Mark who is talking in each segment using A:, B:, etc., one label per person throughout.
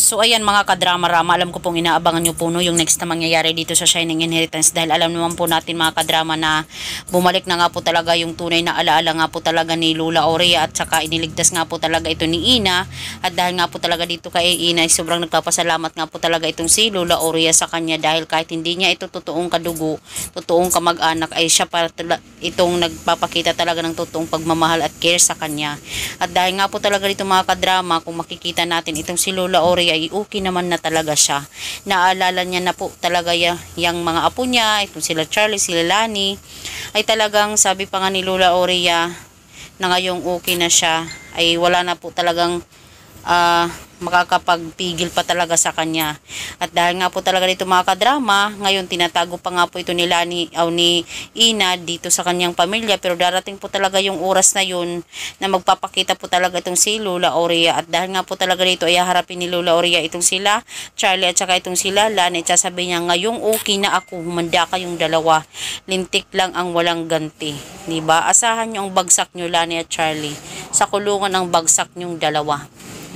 A: So ayan mga kadrama-rama, alam ko pong inaabangan nyo po no, yung next na mangyayari dito sa Shining Inheritance, dahil alam naman po natin mga kadrama na bumalik na nga po talaga yung tunay na alaala nga po talaga ni Lola Aurea, at saka iniligtas nga po talaga ito ni Ina. At dahil nga po talaga dito kay Ina, sobrang nagpapasalamat nga po talaga itong si Lola Aurea sa kanya, dahil kahit hindi niya ito totoong kadugo, totoong kamag-anak, ay siya para itong nagpapakita talaga ng totoong pagmamahal at care sa kanya. At dahil nga po talaga dito mga kadrama, kung makikita natin itong si Lola Aurea ay okay naman na talaga siya. Naalala niya na po talaga yung mga apo niya, itong sila Charlie, sila Lani, ay talagang sabi pa nga ni Lola Aurea na ngayong okay na siya, ay wala na po talagang makakapagpigil pa talaga sa kanya. At dahil nga po talaga dito mga kadrama, ngayon tinatago pa nga po ito ni Lani o ni Ina dito sa kanyang pamilya, pero darating po talaga yung oras na yun na magpapakita po talaga itong si Lola Aurea. At dahil nga po talaga dito ay haharapin ni Lola Aurea itong sila Charlie at saka itong sila Lani, at sasabihin niya ngayong okay na ako, humanda kayong dalawa, lintik lang ang walang ganti, diba? Asahan nyo ang bagsak nyo Lani at Charlie, sa kulungan ang bagsak nyong dalawa,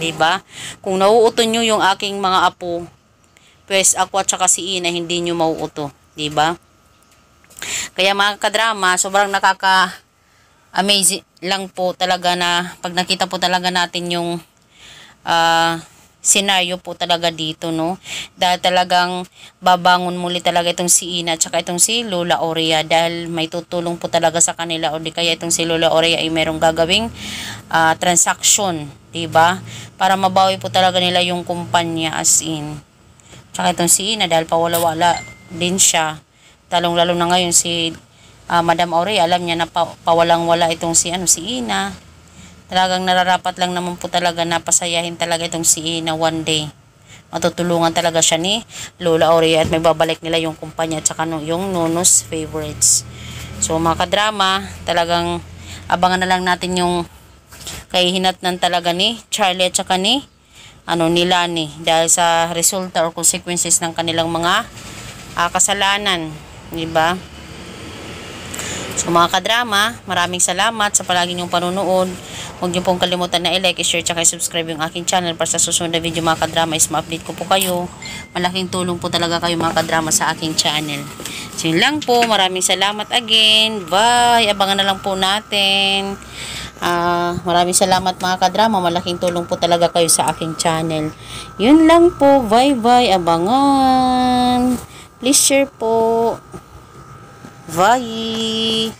A: diba? Kung nauuto nyo yung aking mga apo, pues ako at saka si Ina hindi nyo mauuto, diba? Kaya mga kadrama, sobrang nakaka-amazing lang po talaga na pag nakita po talaga natin yung senaryo po talaga dito, no? Dahil talagang babangon muli talaga itong si Ina at saka itong si Lola Aurea, dahil may tutulong po talaga sa kanila, o di kaya itong si Lola Aurea ay merong gagawing transaction, diba? Para mabawi po talaga nila yung kumpanya, as in. Tsaka itong si Ina, dahil pawala-wala din siya, talong-lalo na ngayon si Madam Aurea, alam niya na pawalang-wala itong si Ina. Talagang nararapat lang naman po talaga na pasayahin talaga itong si Ina one day. Matutulungan talaga siya ni Lola Aurea at may babalik nila yung kumpanya at saka yung Nono's Favorites. So mga kadrama, talagang abangan na lang natin yung kahihinatnan talaga ni Charlie at saka ni Lani, dahil sa resulta or consequences ng kanilang mga kasalanan, di ba? So mga kadrama, maraming salamat sa palagi niyong panonood. Huwag niyo pong kalimutan na i-like, i-share, at subscribe yung aking channel para sa susunod na video mga kadrama is ma-update ko po kayo. Malaking tulong po talaga kayo mga kadrama sa aking channel. So yun lang po, maraming salamat again. Bye! Abangan na lang po natin. Maraming salamat mga kadrama, malaking tulong po talaga kayo sa aking channel. Yun lang po, bye bye, abangan. Please share po. Bye!